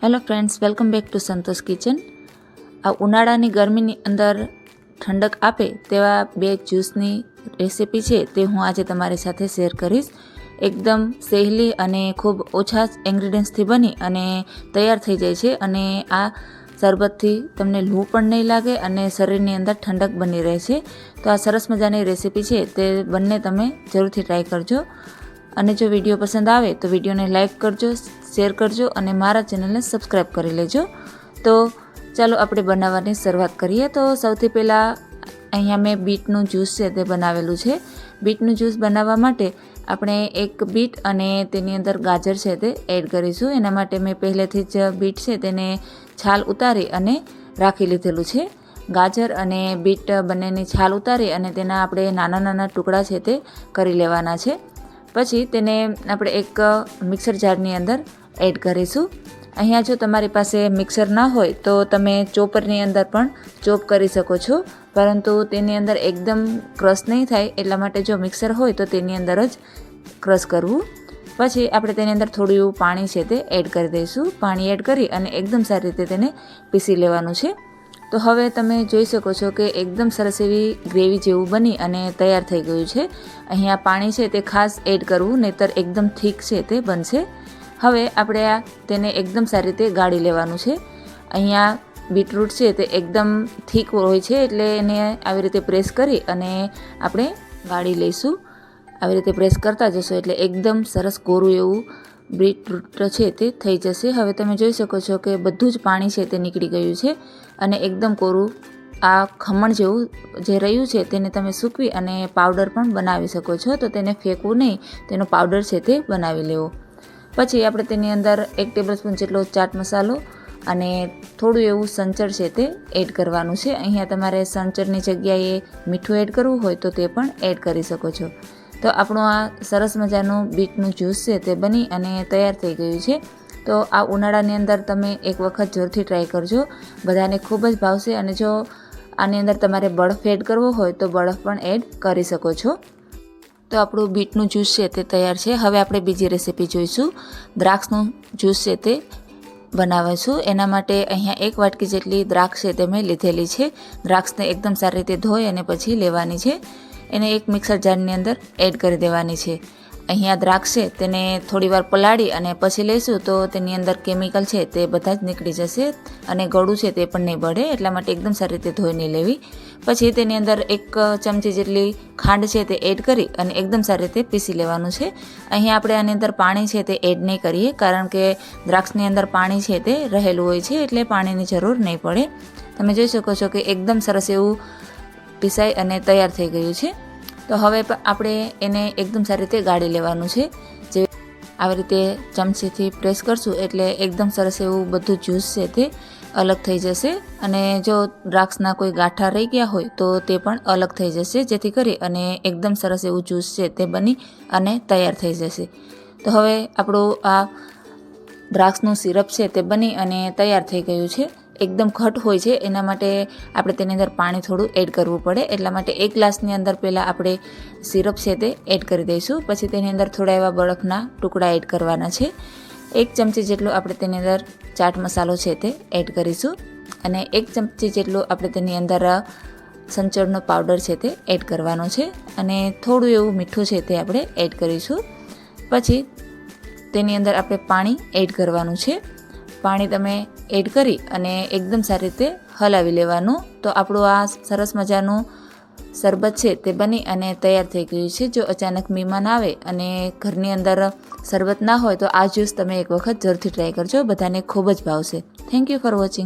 Hello friends, welcome back to Santosh kitchen. આ ઉનાળાની ગરમીની અંદર ઠંડક આપે તેવા બે જ્યુસની રેસીપી છે તે હું આજે તમારી સાથે શેર કરીશ। એકદમ સહેલી અને ખૂબ ઓછા ઇન્ગ્રીડિયન્ટ્સથી બની અને તૈયાર થઈ જાય છે અને આ શરબતથી તમને લૂ પણ નહીં લાગે અને શરીરની અંદર ઠંડક બની રહે છે। તો આ સરસ મજાની રેસીપી છે તે બંને તમે જરૂરથી ટ્રાય કરજો અને જો વિડીયો પસંદ આવે તો વિડીયોને લાઇક કરજો, શેર કરજો અને મારા ચેનલને સબસ્ક્રાઈબ કરી લેજો। તો ચાલો આપણે બનાવવાની શરૂઆત કરીએ। તો સૌથી પહેલાં અહીંયા મેં બીટનું જ્યુસ છે તે બનાવેલું છે। બીટનું જ્યુસ બનાવવા માટે આપણે એક બીટ અને તેની અંદર ગાજર છે તે એડ કરીશું। એના માટે મેં પહેલેથી જ બીટ છે તેને છાલ ઉતારી અને રાખી લીધેલું છે। ગાજર અને બીટ બંનેની છાલ ઉતારી અને તેના આપણે નાના નાના ટુકડા છે તે કરી લેવાના છે। પછી તેને આપણે એક મિક્સર જારની અંદર એડ કરીશું। અહીંયા જો તમારી પાસે મિક્સર ના હોય તો તમે ચોપરની અંદર પણ ચોપ કરી શકો છો, પરંતુ તેની અંદર એકદમ ક્રશ નહીં થાય એટલા માટે જો મિક્સર હોય તો તેની અંદર જ ક્રશ કરવું। પછી આપણે તેની અંદર થોડું એવું પાણી છે તે એડ કરી દઈશું। પાણી એડ કરી અને એકદમ સારી રીતે તેને પીસી લેવાનું છે। તો હવે તમે જોઈ શકો છો કે એકદમ સરસ એવી ગ્રેવી જેવું બની અને તૈયાર થઈ ગયું છે। અહીંયા પાણી છે તે ખાસ એડ કરવું, નહીંતર એકદમ થીક છે તે બનશે। હવે આપણે તેને એકદમ સારી રીતે ગાળી લેવાનું છે। અહીંયા બીટરૂટ છે તે એકદમ થીક હોય છે એટલે એને આવી રીતે પ્રેસ કરી અને આપણે ગાળી લઈશું। આવી રીતે પ્રેસ કરતા જશો એટલે એકદમ સરસ કોરું એવું બીટરૂટ છે તે થઈ જશે। હવે તમે જોઈ શકો છો કે બધું જ પાણી છે તે નીકળી ગયું છે અને એકદમ કોરું આ ખમણ જેવું જે રહ્યું છે તેને તમે સૂકવી અને પાવડર પણ બનાવી શકો છો। તો તેને ફેંકવું નહીં, તેનો પાવડર છે તે બનાવી લેવો। પછી આપણે તેની અંદર 1 ટેબલસ્પૂન જેટલો ચાટ મસાલો અને થોડું એવું સંચળ છે તે એડ કરવાનું છે। અહીંયા તમારે સંચળની જગ્યાએ મીઠું એડ કરવું હોય તો તે પણ એડ કરી શકો છો। તો આપણું આ સરસ મજાનું બીટનું જ્યુસ છે તે બની અને તૈયાર થઈ ગયું છે। તો આ ઉનાળાની અંદર તમે એક વખત જરૂરથી ટ્રાય કરજો, બધાને ખૂબ જ ભાવશે। અને જો આની અંદર તમારે બરફ એડ કરવો હોય તો બરફ પણ એડ કરી શકો છો। તો આપણું બીટનું જ્યુસ છે તે તૈયાર છે। હવે આપણે બીજી રેસીપી જોઈશું। દ્રાક્ષનું જ્યુસ છે તે બનાવીશું। એના માટે અહીંયા 1 વાટકી જેટલી દ્રાક્ષ છે તે મેં લીધેલી છે। દ્રાક્ષને એકદમ સારી રીતે ધોઈ અને પછી લેવાની છે। એને એક મિક્સર જારની અંદર એડ કરી દેવાની છે। અહીંયા દ્રાક્ષ છે તેને થોડીવાર પલાળી અને પછી લઈશું તો તેની અંદર કેમિકલ છે તે બધા જ નીકળી જશે અને ગળું છે તે પણ નહીં બળે, એટલા માટે એકદમ સારી રીતે ધોઈને લેવી। પછી તેની અંદર 1 ચમચી જેટલી ખાંડ છે તે એડ કરી અને એકદમ સારી રીતે પીસી લેવાનું છે। અહીંયા આપણે આની અંદર પાણી છે તે એડ નહીં કરીએ, કારણ કે દ્રાક્ષની અંદર પાણી છે તે રહેલું હોય છે એટલે પાણીની જરૂર નહીં પડે। તમે જોઈ શકો છો કે એકદમ સરસ એવું પીસાઈ અને તૈયાર થઈ ગયું છે। તો હવે આપણે એને એકદમ સારી રીતે ગાળી લેવાનું છે। જે આવી રીતે ચમચીથી પ્રેસ કરશું એટલે એકદમ સરસ એવું બધું જ્યુસ છે તે અલગ થઈ જશે અને જો દ્રાક્ષના કોઈ ગાંઠા રહી ગયા હોય તો તે પણ અલગ થઈ જશે, જેથી કરી અને એકદમ સરસ એવું જ્યુસ છે તે બની અને તૈયાર થઈ જશે। તો હવે આપણું આ દ્રાક્ષનું સિરપ છે તે બની અને તૈયાર થઈ ગયું છે। એકદમ ઘટ હોય છે, એના માટે આપણે તેની અંદર પાણી થોડું એડ કરવું પડે, એટલા માટે 1 ગ્લાસની અંદર પહેલાં આપણે સિરપ છે તે એડ કરી દઈશું। પછી તેની અંદર થોડા એવા બરફના ટુકડા એડ કરવાના છે। 1 ચમચી જેટલો આપણે તેની અંદર ચાટ મસાલો છે તે એડ કરીશું અને 1 ચમચી જેટલો આપણે તેની અંદર સંચળનો પાવડર છે તે એડ કરવાનો છે અને થોડું એવું મીઠું છે તે આપણે એડ કરીશું। પછી તેની અંદર આપણે પાણી એડ કરવાનું છે। પાણી તમે એડ કરી અને એકદમ સારી રીતે હલાવી લેવાનું। તો આપણું આ સરસ મજાનું શરબત છે તે બની અને તૈયાર થઈ ગયું છે। જો અચાનક મહેમાન આવે અને ઘરની અંદર શરબત ના હોય તો આ જ્યુસ તમે એક વખત જરૂરથી ટ્રાય કરજો, બધાને ખૂબ જ ભાવશે। Thank you for watching.